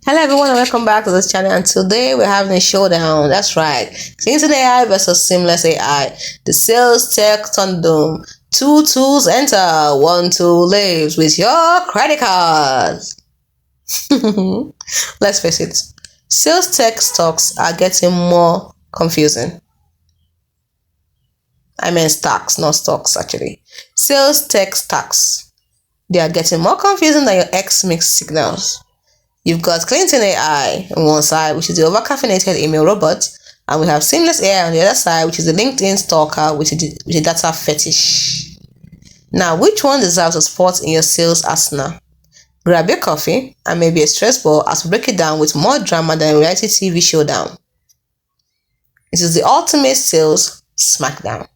Hello everyone and welcome back to this channel, and today we're having a showdown. That's right. Klenty AI versus Seamless AI. The Sales Tech Thunderdome. Two tools enter, one tool leaves with your credit card. Let's face it. Sales tech stocks are getting more confusing. I mean stocks, not stocks actually. Sales tech stocks. They are getting more confusing than your X mixed signals. You've got Klenty AI on one side, which is the overcaffeinated email robot, and we have Seamless AI on the other side, which is the LinkedIn stalker with the data fetish. Now, which one deserves a spot in your sales arsenal? Grab your coffee and maybe a stress ball as we break it down with more drama than a reality TV showdown. It is the ultimate sales smackdown.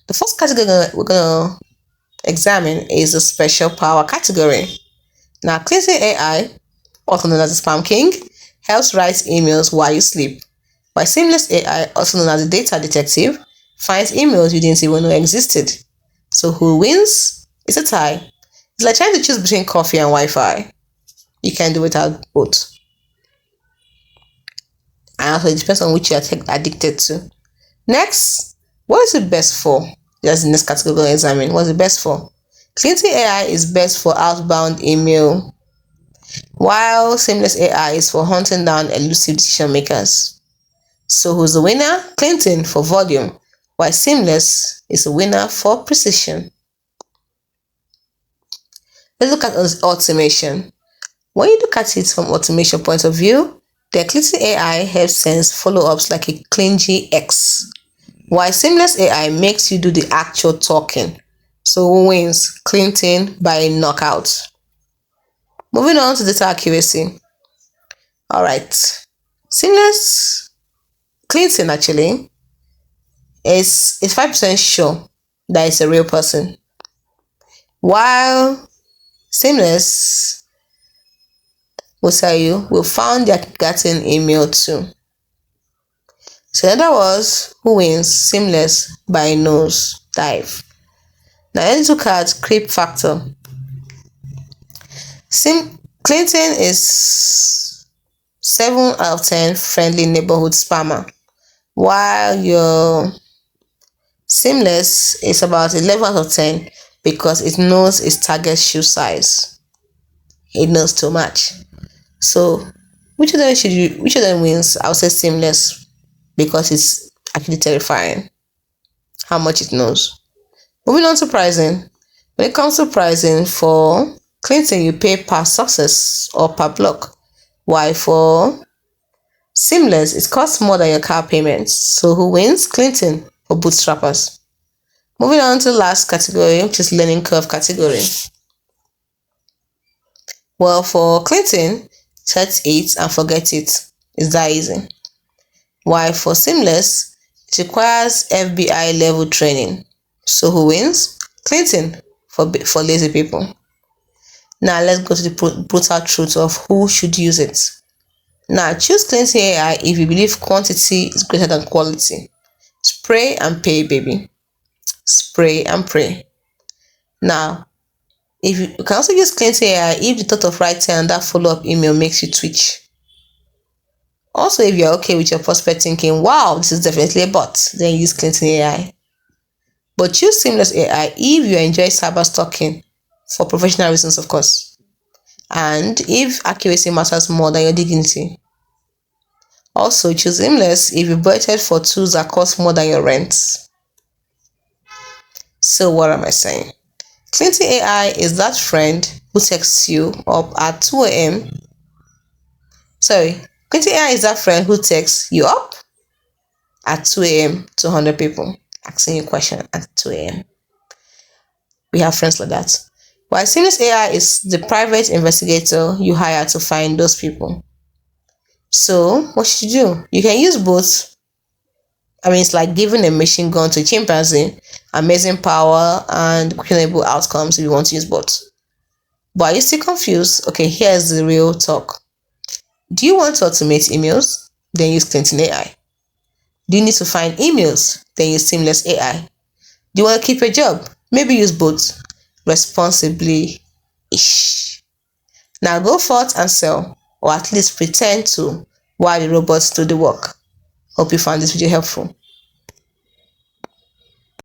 The first category we're going to examine is the special power category. Now, Klenty AI, also known as the Spam King, helps write emails while you sleep, while Seamless AI, also known as the Data Detective, finds emails you didn't even know existed. So who wins? It's a tie. It's like trying to choose between coffee and Wi-Fi. You can do without both. And also it depends on which you are addicted to. Next, what is it best for? That's the next category we're going to examine. What's it best for? Klenty AI is best for outbound email, while Seamless AI is for hunting down elusive decision makers. So who's the winner? Klenty for volume, while Seamless is the winner for precision. Let's look at automation. When you look at it from automation point of view, the Klenty AI helps send follow-ups like a clingy X, while Seamless AI makes you do the actual talking. So who wins? Klenty by a knockout. Moving on to data accuracy. Alright. Seamless Klenty actually is 5% sure that it's a real person, while Seamless will tell you we found their getting email too. So in other words, who wins? Seamless by a nose dive. Now let's look at creep factor. Klenty is 7 out of 10 friendly neighborhood spammer, while your Seamless is about 11 out of 10 because it knows its target shoe size. It knows too much. So which of them wins? I'll say Seamless because it's actually terrifying how much it knows. Moving on to pricing. When it comes to pricing, for Klenty you pay per success or per block, while for Seamless it costs more than your car payments. So who wins? Klenty for bootstrappers. Moving on to the last category, which is learning curve category. Well, for Klenty, set it and forget it. It's that easy. While for Seamless, it requires FBI level training. So who wins? Klenty for lazy people. Now let's go to the brutal truth of who should use it. Now choose Klenty AI if you believe quantity is greater than quality. Spray and pay, baby. Spray and pray. Now, if you can also use Klenty AI if the thought of writing that follow-up email makes you twitch. Also, if you're okay with your prospect thinking, wow, this is definitely a bot, then use Klenty AI. But choose Seamless AI if you enjoy cyber stalking for professional reasons, of course, and if accuracy matters more than your dignity. Also, choose Seamless if you budgeted for tools that cost more than your rent. So what am I saying? Klenty AI is that friend who texts you up at 2 a.m. Klenty AI is that friend who texts you up at 2 a.m. to 100 people asking you a question at 2 a.m. We have friends like that. While Seamless AI is the private investigator you hire to find those people. So what should you do? You can use both. It's like giving a machine gun to a chimpanzee, amazing power and questionable outcomes if you want to use both. But are you still confused? Okay, here's the real talk. Do you want to automate emails? Then use Klenty AI. Do you need to find emails? Then use Seamless AI. Do you want to keep your job? Maybe use both responsibly-ish. Now go forth and sell. or at least pretend to, while the robots do the work. Hope you found this video helpful.